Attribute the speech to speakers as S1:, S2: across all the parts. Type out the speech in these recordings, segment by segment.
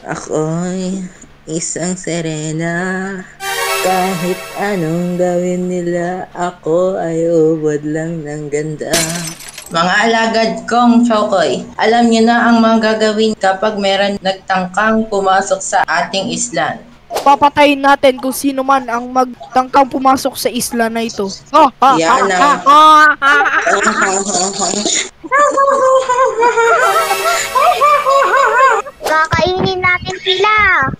S1: Ako'y isang sirena. Kahit anong gawin nila, ako ay ubod lang ng ganda. Mga alagad kong Chokoy, alam niyo na ang mga gagawin kapag meron nagtangkang pumasok sa ating isla.
S2: Papatayin natin kung sino man ang magtangkang pumasok sa isla na ito. Oh, ha, ha,
S1: Yan
S2: ha,
S1: ang...
S2: ha, ha.
S3: Kakainin natin sila.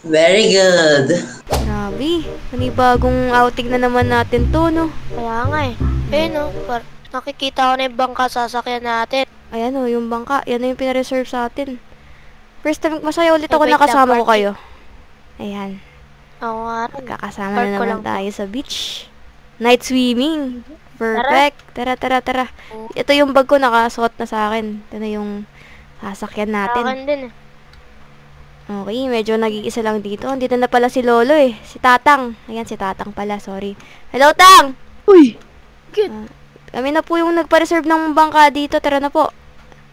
S1: Very good.
S4: Grabe, panibagong outing na naman natin to, no?
S3: Kaya nga eh. No, nakikita ko na yung bangka sasakyan natin.
S4: Ayan o, yung bangka. Yan na yung pinareserve sa atin. First time, masaya ulit ako
S3: Wait lang,
S4: nakasama ko
S3: party.
S4: kayo. Ayan.
S3: Ako nga rin.
S4: Magkakasama
S3: Park
S4: na
S3: ko
S4: naman
S3: lang.
S4: tayo sa beach. Night swimming. Perfect. Tara, tara, tara. Ito yung bag ko nakasuot na sa akin. Ito na yung sasakyan natin.
S3: Akin din eh.
S4: Okay, medyo nag-iisa lang dito. Andito na pala si Lolo eh. Si Tatang. Ayan, si Tatang pala. Sorry. Hello, Tang!
S2: Uy,
S4: Kami na po yung nagpa-reserve ng bangka dito. Tara na po.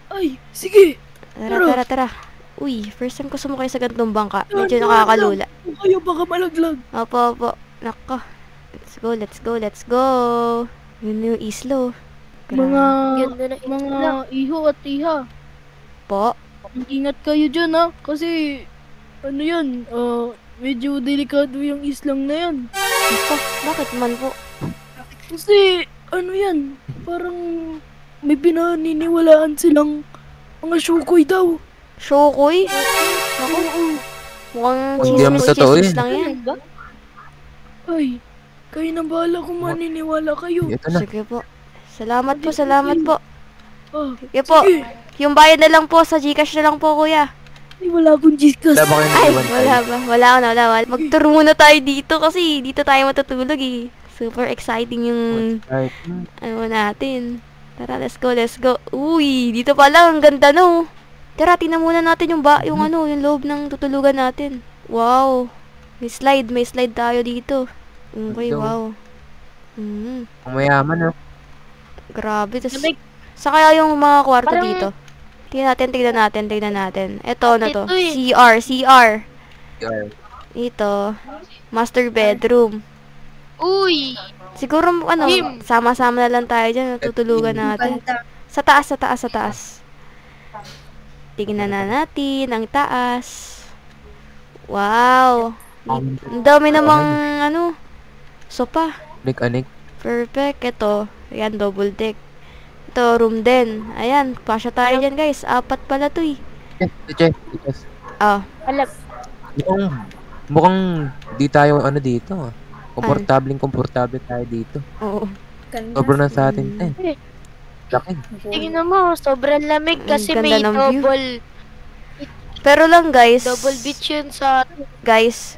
S2: ay, sige.
S4: Tara, tara, tara. Uy, first time ko sumakay sa gantong bangka. Medyo
S2: Dahan-dahan
S4: nakakalula.
S2: lang. Kung kayo baka malaglag.
S4: Opo, opo. Nako. Let's go, let's go, let's go. Yun yung islo.
S2: Mga,
S3: Ganda na
S2: mga iho at iha.
S4: Po.
S2: Ingat kayo dyan ha. Kasi, ano yan, medyo delikado yung islang na yan.
S4: Nako, bakit man po?
S2: Kasi, ano yan, parang may pinaniniwalaan silang mga syukoy daw.
S4: Shokoy? Nako, mukhang
S5: Hindi naman totoo
S4: chismis
S5: yun.
S4: lang yan.
S2: Ay, kayo nang bahala kung maniniwala kayo.
S5: Ito na.
S4: Sige po. Salamat po, salamat po.
S2: Ah,
S4: Sige po.
S2: sige.
S4: Yung bayad na lang po, sa Gcash na lang po, kuya.
S2: Ay, wala akong Gcash.
S5: Wala ba kayo
S4: Ay,
S5: naiwan tayo?
S4: wala ba? Wala ko na, wala. Magturo muna tayo dito kasi dito tayo matutulog eh. Super exciting yung
S5: Right.
S4: ano natin. Tara, let's go, let's go. Uy, dito pala, ang ganda no. Tara, tingnan muna natin yung yung ano, yung loob ng tutulugan natin. Wow. May slide tayo dito. Okay,
S5: Hello.
S4: wow. Mm,
S5: Ang mayaman, no?
S4: grabe. Tas,
S3: Lamig.
S4: sa kaya yung mga kwarto
S3: Parang-
S4: dito? Tingnan natin. Ito, ano to?
S3: Ito eh.
S4: CR.
S5: Yan.
S4: Ito, master bedroom.
S3: Uy!
S4: Siguro, ano,
S3: Him.
S4: sama-sama na lang tayo dyan, tutulugan natin. Sa taas. Tingnan na natin ang taas. Wow. Ang dami namang, ano, sopa.
S5: Anik-anik.
S4: Perfect. Ito, ayan, double deck. Ito, room din. Ayan, pasya tayo dyan, guys. 4 pala to eh.
S5: Che.
S4: Oh,
S3: Alam.
S5: Mukhang di tayo ano dito, ah. Komportable tayo dito.
S4: oo.
S5: Sobrang na sa atin, eh. Laki.
S3: Tingnan mo, sobrang lamig kasi
S4: Ang
S3: may
S4: ganda ng view.
S3: double
S4: Pero lang, guys.
S3: beach yun sa...
S4: Guys,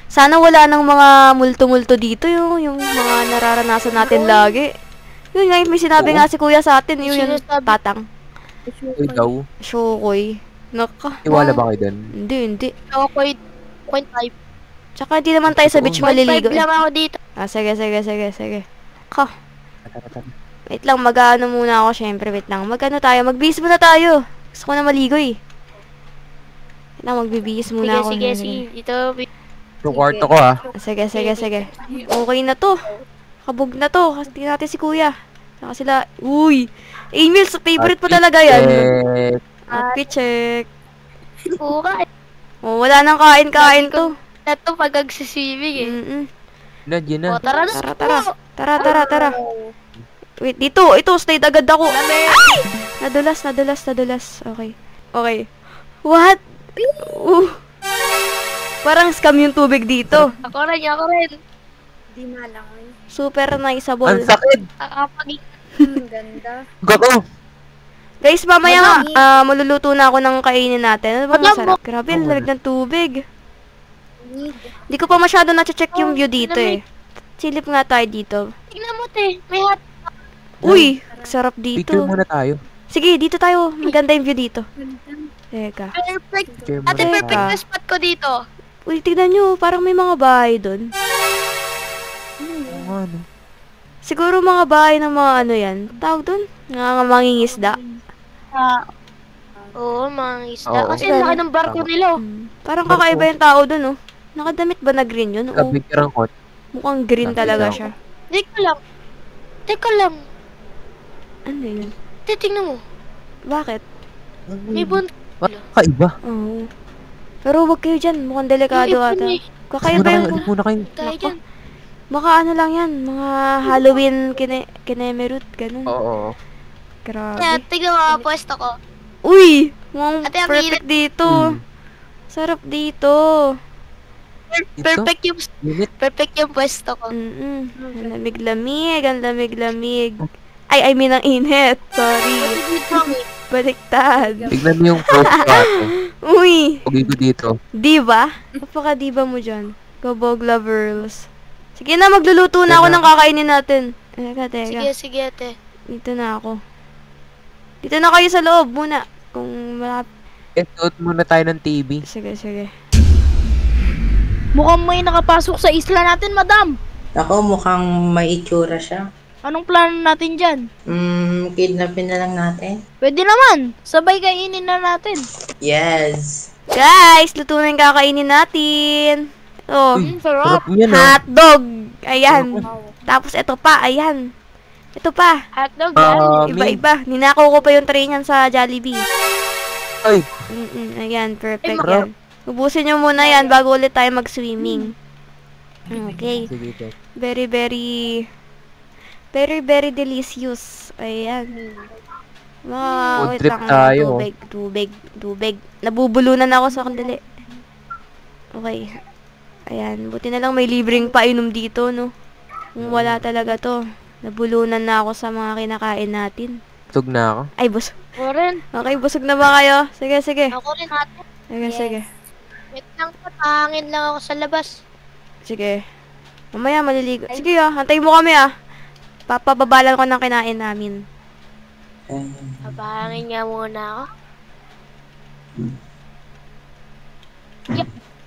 S4: sana wala nang mga multo-multo dito yung mga nararanasan natin lagi. Yun nga, may sinabi nga si kuya sa atin, yun yung
S3: Sinasabi.
S4: Tatang.
S5: Uy, daw.
S4: Shokoy. Naka.
S5: Iwala ba kayo doon?
S4: Hindi.
S3: Okay, 0.5.
S4: Tsaka hindi naman tayo sa beach
S3: 0.5
S4: maliligo.
S3: lang ako dito.
S4: Ah, sige. Ka, wait lang, mag-ano muna ako, syempre, wait lang. Magbihis muna tayo. Gusto ko na maligo eh. Wait lang, magbibihis muna ako.
S3: Sige. Dito,
S5: Yung kwarto ko, ah.
S4: Sige. Okay na to. Kabog na to. Kasi tingnan natin si kuya. Saka sila, uy! Emil, sa favorite mo talaga yan. Outfit check.
S3: buka.
S4: Oh, wala nang kain to.
S3: Na to pag nagsiswimming eh.
S4: Mm-mm.
S5: Nandiyan na.
S3: O, tara na.
S4: Tara. Wait, dito. Ito, stayed agad ako. Ay! Nadulas. Okay. What? Parang scam yung tubig dito.
S3: Ako rin.
S6: Di malangoy.
S4: Super
S5: Ang
S4: niceable.
S5: sakit!
S6: Ganda.
S5: Gago!
S4: Guys, mamaya maluluto na ako ng kainin natin. Ano ba masarap? Grabe, ang lamig ng tubig.
S6: Need.
S4: Di ko pa masyado na-check yung view dito eh. Silip nga tayo dito.
S3: Tingnan mo, te. May hot.
S4: Uy, sarap
S5: Picture
S4: dito.
S5: muna tayo.
S4: Sige, dito tayo. Maganda yung view dito. Teka.
S3: Perfect.
S5: Picture muna
S3: Ate, perfect
S4: Teka.
S3: na spot ko dito.
S4: Uy, tignan nyo. Parang may mga bahay doon.
S5: Oo nga, no?
S4: Siguro mga bahay ng mga ano yan. Tawag doon? Nga mangingisda.
S3: Oo, mga isda.
S5: Oo.
S3: Kasi ang laki ng barko nila. oh.
S4: Hmm. Parang kakaiba yung tao dun, oh. Nakadamit ba na green yun? Oo.
S5: Kapicture ang kot.
S4: Mukhang green talaga siya.
S3: Teka lang. Teka lang.
S4: Ano yun?
S3: Titingnan mo.
S4: Bakit?
S3: May buwan.
S5: Kaiba.
S4: Oo. Pero wag kayo dyan. Mukhang delikado
S3: Yung
S4: ata.
S3: ipon eh.
S4: Kakaiba yung...
S5: Alis muna kayo.
S3: Tayo dyan.
S4: Baka ano lang yan. Mga Halloween kinemerut. Ganun.
S5: Oo.
S4: Grabe.
S3: Tignan mo ang pwesto ko.
S4: Uy! Mukhang
S3: Ate, ang
S4: perfect dito. Sarap dito.
S5: Ito?
S3: Perfect yung pwesto ko.
S4: Ang lamig-lamig. Ang lamig-lamig. Ay, I mean ang init. Sorry. Baliktad.
S5: Tignan mo yung post ko ate.
S4: Uy!
S5: Pugay ko dito.
S4: Diba? Napaka-diba mo dyan. Go Lovers. Sige na, magluluto na ako ng kakainin natin. Teka.
S3: Sige, ate.
S4: Dito na ako. Dito na kayo sa loob muna. Kung malapit.
S5: Suot muna tayo ng TV.
S4: Sige.
S2: Mukhang may nakapasok sa isla natin, madam.
S1: Ako, mukhang may itsura siya.
S2: Anong plano natin dyan?
S1: Kidnapin na lang natin.
S2: Pwede naman. Sabay kainin na natin.
S1: Yes.
S4: Guys, luto na yung kakainin natin. Oh,
S5: Sarap yan ah.
S4: hotdog. Ayan. Tapos ito pa, ayan. Ito pa.
S3: Hotdog
S4: Iba-iba. Ninakaw ko pa yung tray niyan sa Jollibee.
S5: Ay,
S4: Ayan, perfect yan. Ubusin nyo muna yan bago ulit tayo mag-swimming. Okay.
S5: sige ito.
S4: Very delicious. Ayan.
S5: Food
S4: Wait
S5: trip
S4: lang.
S5: tayo.
S4: Tubig. Nabubulunan ako sa kandali. Okay. Ayan. Buti na lang may libreng painom dito, no? Kung wala talaga to. Nabulunan na ako sa mga kinakain natin.
S5: Tug na ako.
S4: Ay, busog.
S3: Ako rin.
S4: Okay, busog na ba kayo? Sige.
S3: Ako rin ate.
S4: Sige.
S3: Wait lang po. Tahangin lang ako sa labas.
S4: Sige. Mamaya maliligo. Sige hantayin mo kami Papababalan ko ng kinain namin.
S3: Papahangin nga muna ako.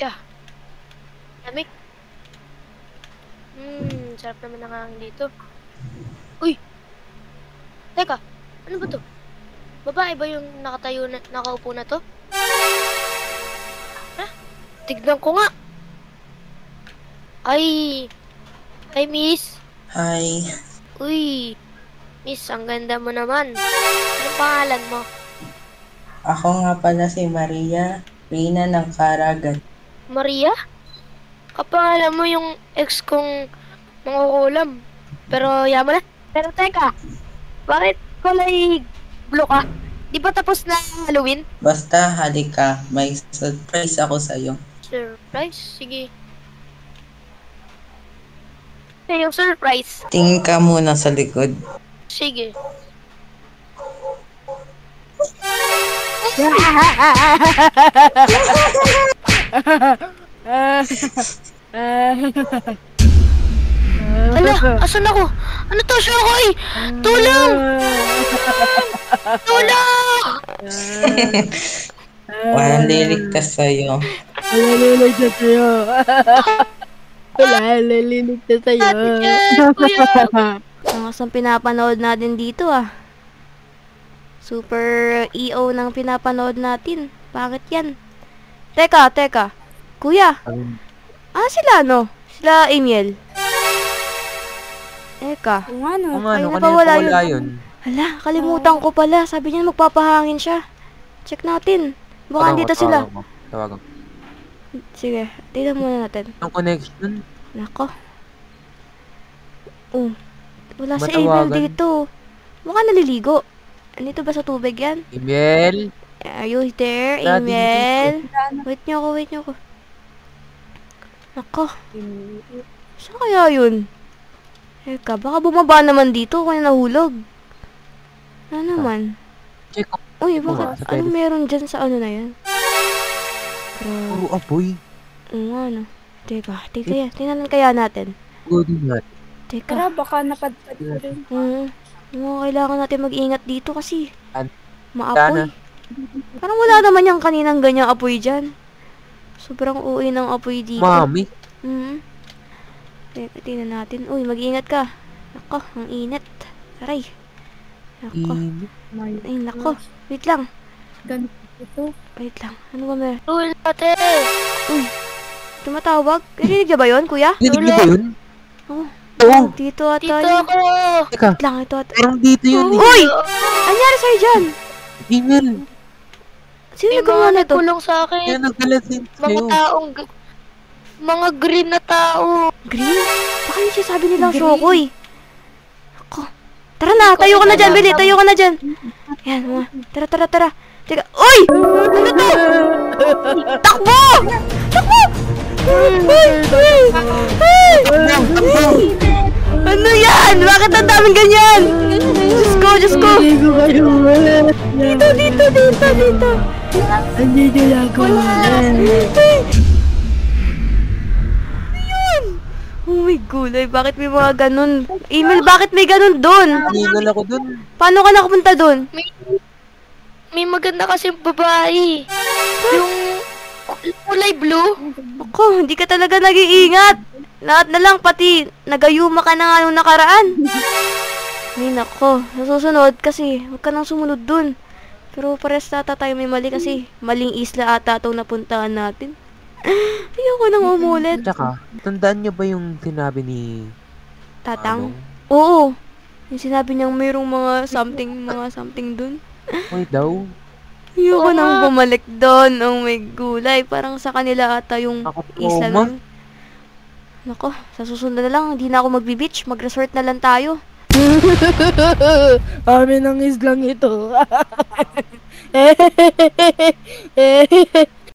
S3: Yeah. Lamig. Sarap naman ng hangin dito. Uy! Teka, ano ba to? Babae ba yung nakaupo na to? Ha? Tignan ko nga. Ay, miss.
S1: Hi.
S3: Uy, miss, ang ganda mo naman. Anong pangalan mo?
S1: Ako nga pala si Maria Rina ng Caragan.
S3: Maria? Kapangalan mo yung ex kong mangukulam. Pero yaman na. Pero teka, bakit kulay blue ka? Di ba tapos na Halloween?
S1: Basta halika, may surprise ako sa'yo.
S3: Surprise? Sige. Yung surprise.
S1: Tingin ka muna sa likod.
S3: Sige. Ala, asan ako? Ano to, Shokoy? Tulong! Tulong!
S1: Walang liligtas sa'yo.
S2: Naliligtas sa'yo. Naliligtas sa'yo.
S3: Kuya!
S4: Ang asang pinapanood natin dito Super EO ng pinapanood natin. Bakit yan? Teka. Kuya. Sila Sila Emiel. Teka.
S6: Kung ano.
S4: Ay,
S5: Kanina
S4: napawala
S5: pa wala
S4: yun.
S5: yun.
S4: Hala, kalimutan ko pala. Sabi niya magpapahangin siya. Check natin. Baka andito sila.
S5: Tawagan.
S4: Sige, tignan muna natin.
S5: Ang connection.
S4: Nako. Wala sa
S5: Matawagan.
S4: email dito. Baka naliligo. Andito ba sa tubig yan?
S5: Email.
S4: Are you there,
S5: Wala
S4: email? Wait niyo ako. Nako. Saan kaya yun? Teka, baka bumaba naman dito kung nahulog. Ano naman?
S5: Check ko.
S4: Uy, bakit?
S5: Sa
S4: Anong
S5: pwede.
S4: meron dyan sa ano na yan? Grabe.
S5: Puro apoy.
S4: Ano? Teka, tingnan kaya natin.
S5: Good nga.
S4: Teka.
S6: Tara, baka napadpad ko rin.
S4: Kailangan natin mag-ingat dito kasi
S5: Sana.
S4: maapoy. Parang wala naman yung kaninang ganyang apoy dyan. Sobrang uwi ng apoy dito.
S5: Mami.
S4: Teka, tingnan natin. Uy, mag-ingat ka. Nako, ang init. Aray. Nako.
S5: Init.
S4: Ay, nako. Wait lang.
S6: Ganito.
S4: Wait lang. Ano ba meron?
S3: Rule ate.
S4: Tumatawag? Narinig niya ba yun, kuya?
S5: Dinig niyo ba yun?
S4: Oh,
S5: Oo.
S4: dito ata
S3: Dito
S4: yun.
S3: ako.
S5: Teka,
S4: Wait lang, ito ata.
S5: parang dito yun eh.
S4: Uy! Anyari sa'yo dyan?
S5: Email.
S4: Sino
S3: May
S4: nagkawa
S3: mga
S4: na to?
S3: nagkulong sa
S5: Kaya
S3: akin.
S5: nagkalasin
S3: Mga
S5: sa'yo.
S3: taong... Mga green na tao.
S4: Green? Baka yung sinasabi nilang Shokoy. Ako. Tara na, tayo ka na dyan, Bili. Tayo ka na dyan. Yan, mga. Tara. Teka. Uy! Ano to? Takbo! Takbo! Ano yan? Bakit ang daming ganyan? Diyos ko.
S2: Hindi ko kayo ulit.
S4: Dito.
S2: Andito lang ako ulit.
S4: Oh my gulay, bakit may mga ganun? Email, bakit may ganun dun?
S5: Email ako dun.
S4: Paano ka nakapunta dun?
S3: May maganda kasing babae. Yung kulay blue.
S4: Ako, hindi ka talaga nag-iingat. Lahat na lang, pati nagayuma ka na nga nung nakaraan. Ay nako, sa susunod kasi, huwag ka nang sumunod dun. Pero pares ata tayo may mali kasi maling isla ata itong napuntahan natin. Ayoko nang umulit.
S5: Tsaka, tandaan niyo ba yung sinabi ni...
S4: Tatang?
S5: Manong?
S4: Oo. Yung sinabi niyang mayroong mga something dun.
S5: Hoy daw.
S4: Ayoko nang bumalik doon. Oh my gulay. Parang sa kanila ata yung
S5: Ako
S4: isla
S5: trauma.
S4: nun. Nako, sa susunod na lang, hindi na ako magbe-beach. Mag-resort na lang tayo.
S2: Amin ang islang ito.